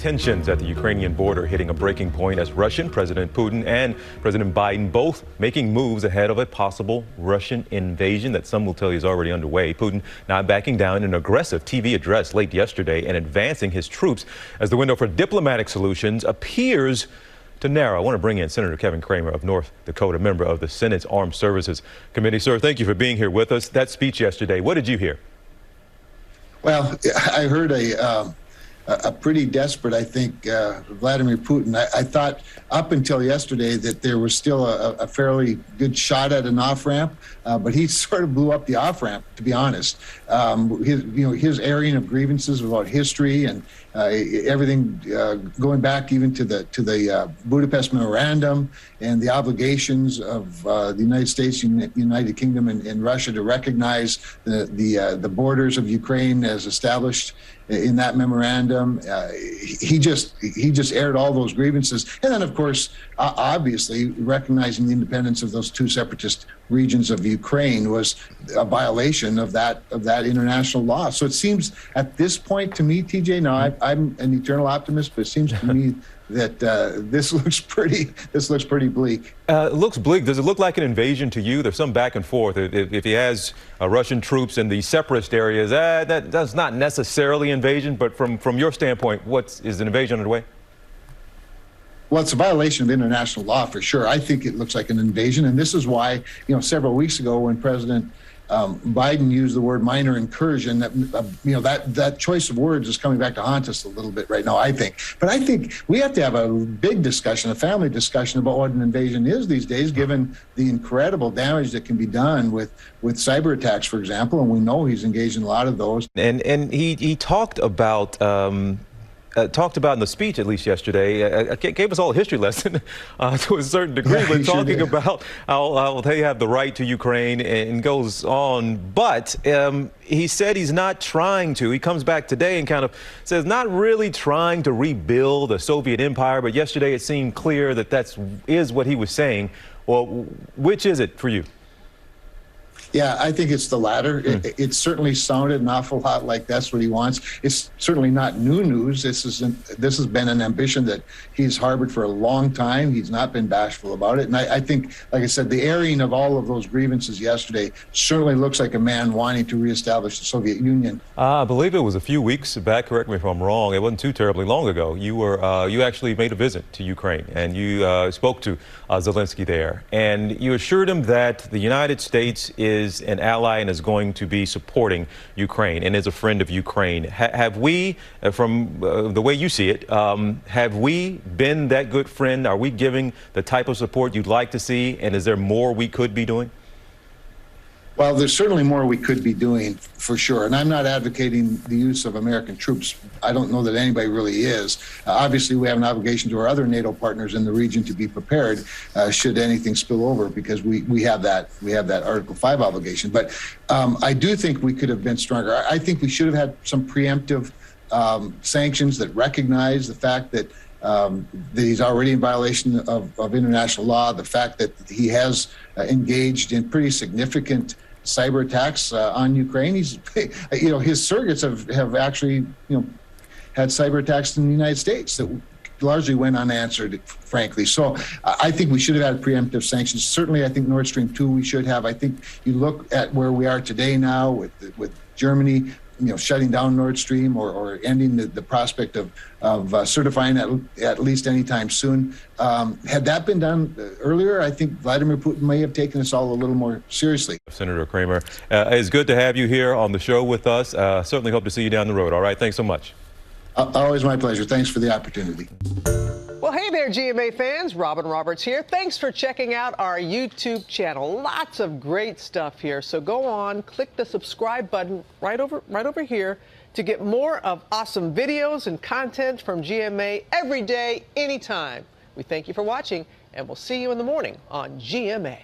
Tensions at the Ukrainian border hitting a breaking point as Russian President Putin and President Biden both making moves ahead of a possible Russian invasion that some will tell you is already underway. Putin not backing down in an aggressive TV address late yesterday and advancing his troops as the window for diplomatic solutions appears to narrow. I want to bring in Senator Kevin Cramer of North Dakota, member of the Senate's Armed Services Committee. Sir, thank you for being here with us. That speech yesterday, what did you hear? Well, I heard a pretty desperate, I think, Vladimir Putin. I thought up until yesterday that there was still a fairly good shot at an off-ramp, but he sort of blew up the off-ramp, to be honest. His airing of grievances about history and everything going back even to the Budapest Memorandum and the obligations of the United States, United Kingdom, and Russia to recognize the borders of Ukraine as established in that memorandum. He just aired all those grievances, and then of course obviously recognizing the independence of those two separatist regions of Ukraine was a violation of that international law. So it seems at this point to me, TJ, now I'm an eternal optimist, but it seems to me that this looks pretty bleak. It looks bleak. Does it look like an invasion to you? There's some back and forth. If he has Russian troops in the separatist areas, that's not necessarily invasion. But from your standpoint, is an invasion underway? Well, it's a violation of international law for sure. I think it looks like an invasion, and this is why, several weeks ago when President Biden used the word minor incursion, that choice of words is coming back to haunt us a little bit right now, I think. But I think we have to have a big discussion, a family discussion about what an invasion is these days, given the incredible damage that can be done with cyber attacks, for example, and we know he's engaged in a lot of those. And he talked about in the speech, at least yesterday, gave us all a history lesson to a certain degree, but talking about how they have the right to Ukraine and goes on. But he said he's not trying to. He comes back today and kind of says not really trying to rebuild the Soviet empire. But yesterday it seemed clear that is what he was saying. Well, which is it for you? Yeah, I think it's the latter. It certainly sounded an awful lot like that's what he wants. It's certainly not new news. This has been an ambition that he's harbored for a long time. He's not been bashful about it. And I think, like I said, the airing of all of those grievances yesterday certainly looks like a man wanting to reestablish the Soviet Union. I believe it was a few weeks back, correct me if I'm wrong, it wasn't too terribly long ago. You actually made a visit to Ukraine and you spoke to Zelensky there. And you assured him that the United States is an ally and is going to be supporting Ukraine and is a friend of Ukraine. Have we, from the way you see it, have we been that good friend? Are we giving the type of support you'd like to see? And is there more we could be doing? Well, there's certainly more we could be doing, for sure. And I'm not advocating the use of American troops. I don't know that anybody really is. Obviously, we have an obligation to our other NATO partners in the region to be prepared should anything spill over, because we have that Article 5 obligation. But I do think we could have been stronger. I think we should have had some preemptive sanctions that recognize the fact that he's already in violation of international law, the fact that he has engaged in pretty significant cyber attacks on Ukraine. He's, his surrogates have actually, had cyber attacks in the United States that largely went unanswered, frankly. So I think we should have had preemptive sanctions. Certainly, I think Nord Stream 2 we should have. I think you look at where we are today now with Germany, shutting down Nord Stream or ending the prospect of certifying at least anytime soon. Had that been done earlier, I think Vladimir Putin may have taken us all a little more seriously. Senator Cramer, it's good to have you here on the show with us. Certainly hope to see you down the road. All right, thanks so much. Always my pleasure. Thanks for the opportunity. Well, hey there, GMA fans. Robin Roberts here. Thanks for checking out our YouTube channel. Lots of great stuff here. So go on, click the subscribe button right over here to get more of awesome videos and content from GMA every day, anytime. We thank you for watching, and we'll see you in the morning on GMA.